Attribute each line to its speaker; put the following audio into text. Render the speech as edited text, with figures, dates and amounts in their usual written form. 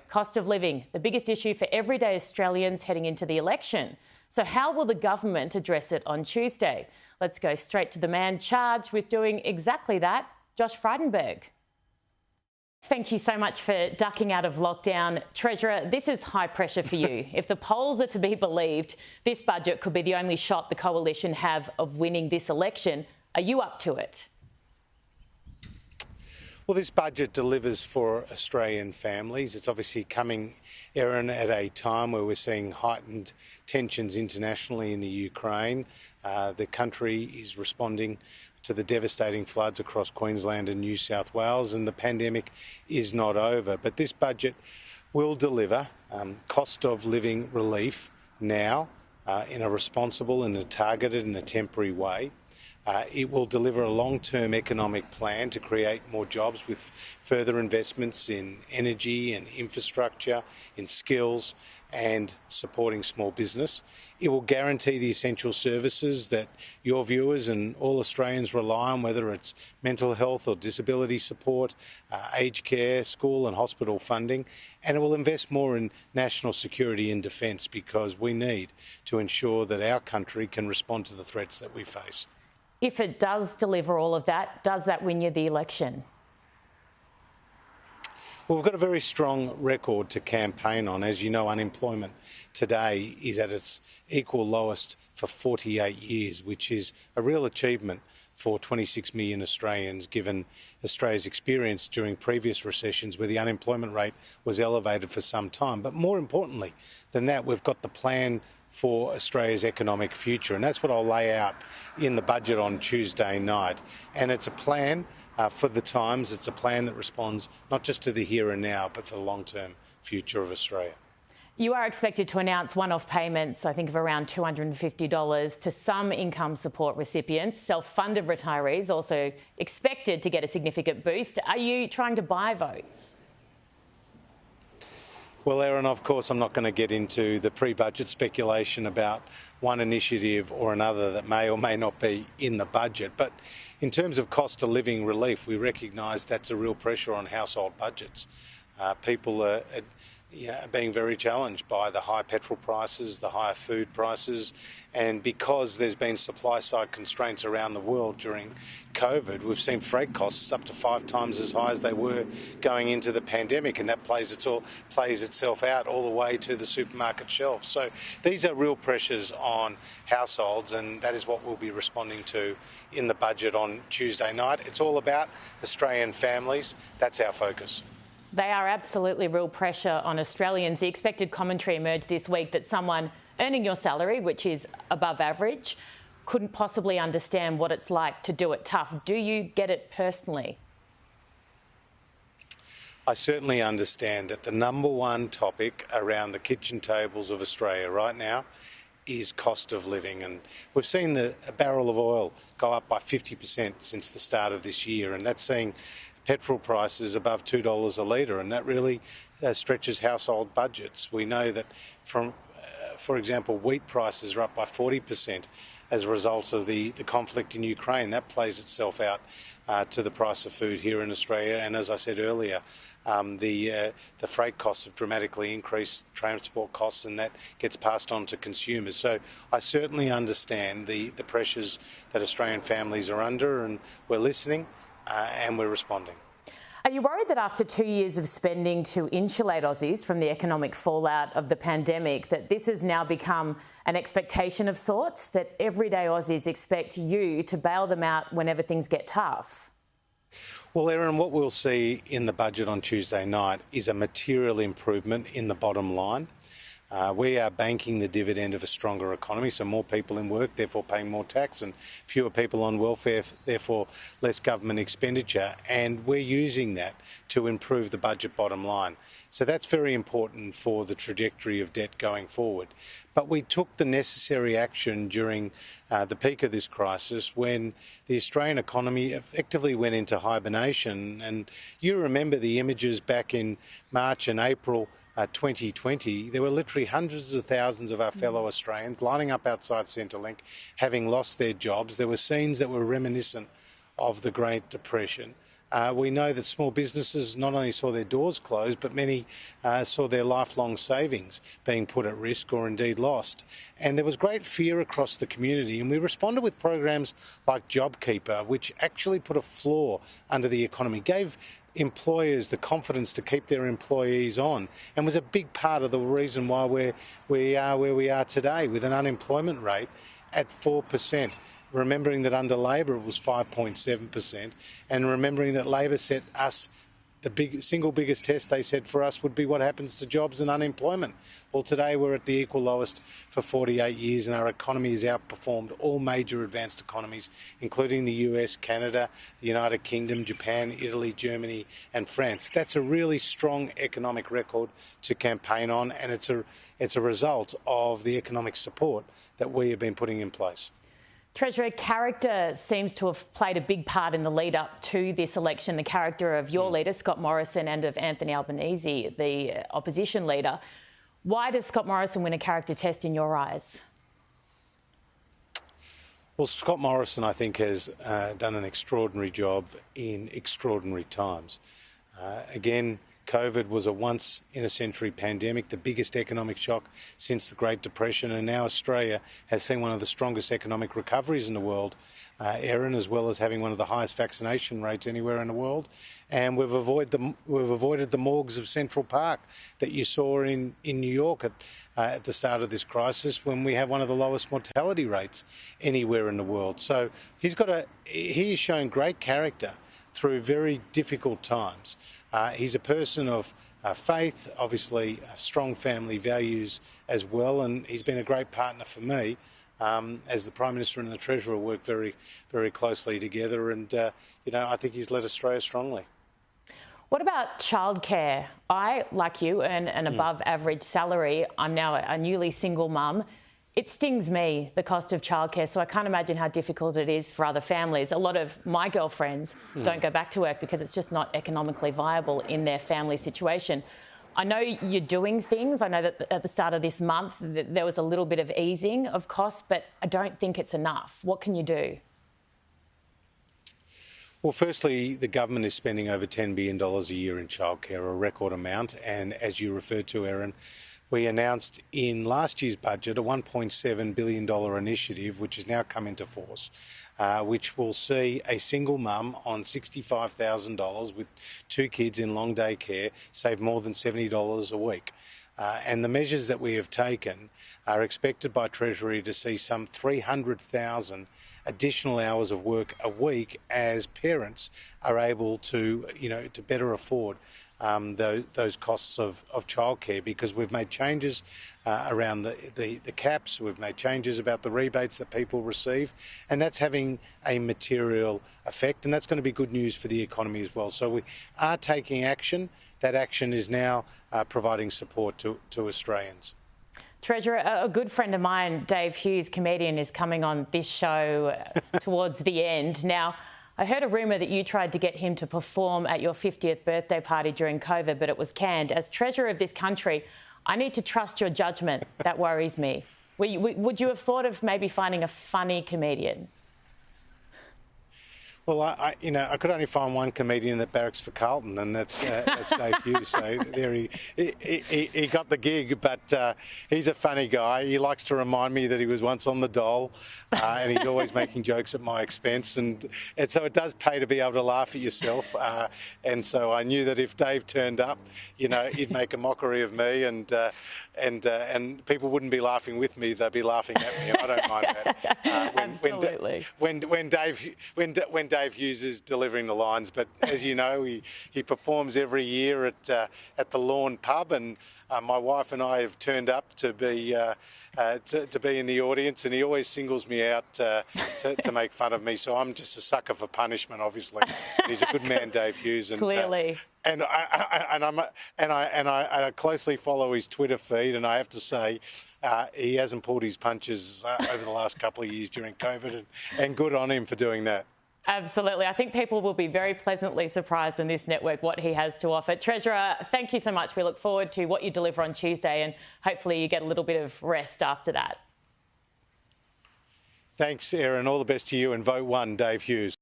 Speaker 1: Cost of living, the biggest issue for everyday Australians heading into the election. So how will the government address it on Tuesday? Let's go straight to the man charged with doing exactly that, Josh Frydenberg. Thank you so much for ducking out of lockdown. Treasurer, this is high pressure for you. If the polls are to be believed, this budget could be the only shot the coalition have of winning this election. Are you up to it?
Speaker 2: Well, this budget delivers for Australian families. It's obviously coming, Erin, at a time where we're seeing heightened tensions internationally in the Ukraine. The country is responding to the devastating floods across Queensland and New South Wales, and the pandemic is not over. But this budget will deliver cost of living relief now in a responsible and a targeted and a temporary way. It will deliver a long-term economic plan to create more jobs with further investments in energy and infrastructure, in skills and supporting small business. It will guarantee the essential services that your viewers and all Australians rely on, whether it's mental health or disability support, aged care, school and hospital funding. And it will invest more in national security and defence, because we need to ensure that our country can respond to the threats that we face.
Speaker 1: If it does deliver all of that, does that win you the election?
Speaker 2: Well, we've got a very strong record to campaign on. As you know, unemployment today is at its equal lowest for 48 years, which is a real achievement for 26 million Australians, given Australia's experience during previous recessions where the unemployment rate was elevated for some time. But more importantly than that, we've got the plan for Australia's economic future, and that's what I'll lay out in the budget on Tuesday night. And it's a plan for the times. It's a plan that responds not just to the here and now, but for the long-term future of Australia.
Speaker 1: You are expected to announce one-off payments, I think of around $250 to some income support recipients. Self-funded retirees also expected to get a significant boost. Are you trying to buy votes?
Speaker 2: Well, Erin, of course, I'm not going to get into the pre-budget speculation about one initiative or another that may or may not be in the budget. But in terms of cost of living relief, we recognise that's a real pressure on household budgets. People are being very challenged by the high petrol prices, the higher food prices, and because there's been supply-side constraints around the world during COVID, we've seen freight costs up to 5 times as high as they were going into the pandemic, and that plays itself out all the way to the supermarket shelf. So these are real pressures on households, and that is what we'll be responding to in the budget on Tuesday night. It's all about Australian families. That's our focus.
Speaker 1: They are absolutely real pressure on Australians. The expected commentary emerged this week that someone earning your salary, which is above average, couldn't possibly understand what it's like to do it tough. Do you get it personally?
Speaker 2: I certainly understand that the number one topic around the kitchen tables of Australia right now is cost of living, and we've seen a barrel of oil go up by 50% since the start of this year, and that's seeing petrol prices above $2 a litre, and that really stretches household budgets. We know that for example, wheat prices are up by 40% as a result of the conflict in Ukraine. That plays itself out to the price of food here in Australia. And as I said earlier, the freight costs have dramatically increased, transport costs, and that gets passed on to consumers. So I certainly understand the pressures that Australian families are under, and we're listening and we're responding.
Speaker 1: Are you worried that after 2 years of spending to insulate Aussies from the economic fallout of the pandemic, that this has now become an expectation of sorts, that everyday Aussies expect you to bail them out whenever things get tough?
Speaker 2: Well, Erin, what we'll see in the budget on Tuesday night is a material improvement in the bottom line. We are banking the dividend of a stronger economy, so more people in work, therefore paying more tax, and fewer people on welfare, therefore less government expenditure, and we're using that to improve the budget bottom line. So that's very important for the trajectory of debt going forward. But we took the necessary action during the peak of this crisis when the Australian economy effectively went into hibernation, and you remember the images back in March and April 2020, there were literally hundreds of thousands of our fellow Australians lining up outside Centrelink, having lost their jobs. There were scenes that were reminiscent of the Great Depression. We know that small businesses not only saw their doors closed, but many saw their lifelong savings being put at risk or indeed lost. And there was great fear across the community, and we responded with programs like JobKeeper, which actually put a floor under the economy, gave employers the confidence to keep their employees on, and was a big part of the reason why we are where we are today, with an unemployment rate at 4%. Remembering that under Labor it was 5.7%, and remembering that Labor set us the single biggest test they said for us would be what happens to jobs and unemployment. Well, today we're at the equal lowest for 48 years, and our economy has outperformed all major advanced economies, including the US, Canada, the United Kingdom, Japan, Italy, Germany and France. That's a really strong economic record to campaign on, and it's a result of the economic support that we have been putting in place.
Speaker 1: Treasurer, character seems to have played a big part in the lead up to this election, the character of your leader, Scott Morrison, and of Anthony Albanese, the opposition leader. Why does Scott Morrison win a character test in your eyes?
Speaker 2: Well, Scott Morrison, I think, has done an extraordinary job in extraordinary times. Again, COVID was a once-in-a-century pandemic, the biggest economic shock since the Great Depression, and now Australia has seen one of the strongest economic recoveries in the world, Erin, as well as having one of the highest vaccination rates anywhere in the world. And we've avoided the morgues of Central Park that you saw in New York at the start of this crisis, when we have one of the lowest mortality rates anywhere in the world. So he has shown great character through very difficult times. He's a person of faith, obviously strong family values as well, and he's been a great partner for me as the Prime Minister and the Treasurer work very, very closely together, and I think he's led Australia strongly.
Speaker 1: What about childcare? I, like you, earn an above average salary. I'm now a newly single mum. It stings me, the cost of childcare, so I can't imagine how difficult it is for other families. A lot of my girlfriends don't go back to work because it's just not economically viable in their family situation. I know you're doing things. I know that at the start of this month there was a little bit of easing of costs, but I don't think it's enough. What can you do?
Speaker 2: Well, firstly, the government is spending over $10 billion a year in childcare, a record amount, and as you referred to, Erin, we announced in last year's budget a $1.7 billion initiative, which has now come into force, which will see a single mum on $65,000 with 2 kids in long day care save more than $70 a week. And the measures that we have taken are expected by Treasury to see some 300,000 additional hours of work a week as parents are able to better afford those costs of childcare, because we've made changes around the caps, we've made changes about the rebates that people receive, and that's having a material effect, and that's going to be good news for the economy as well. So we are taking action. That action is now providing support to Australians.
Speaker 1: Treasurer, a good friend of mine, Dave Hughes, comedian, is coming on this show towards the end. Now, I heard a rumour that you tried to get him to perform at your 50th birthday party during COVID, but it was canned. As Treasurer of this country, I need to trust your judgment. That worries me. Would you have thought of maybe finding a funny comedian?
Speaker 2: Well, I could only find one comedian that barracks for Carlton, and that's Dave Hughes. So there he got the gig, but he's a funny guy. He likes to remind me that he was once on the dole, and he's always making jokes at my expense, and so it does pay to be able to laugh at yourself. And so I knew that if Dave turned up, he'd make a mockery of me, and people wouldn't be laughing with me; they'd be laughing at me, and I don't mind that.
Speaker 1: Absolutely.
Speaker 2: When Dave Hughes is delivering the lines, but as you know, he performs every year at the Lawn Pub, and my wife and I have turned up to be in the audience, and he always singles me out to make fun of me. So I'm just a sucker for punishment, obviously. He's a good man, Dave Hughes, and
Speaker 1: clearly.
Speaker 2: And I closely follow his Twitter feed, and I have to say, he hasn't pulled his punches over the last couple of years during COVID, and good on him for doing that.
Speaker 1: Absolutely. I think people will be very pleasantly surprised on this network what he has to offer. Treasurer, thank you so much. We look forward to what you deliver on Tuesday, and hopefully you get a little bit of rest after that.
Speaker 2: Thanks, Erin. All the best to you, and vote 1, Dave Hughes.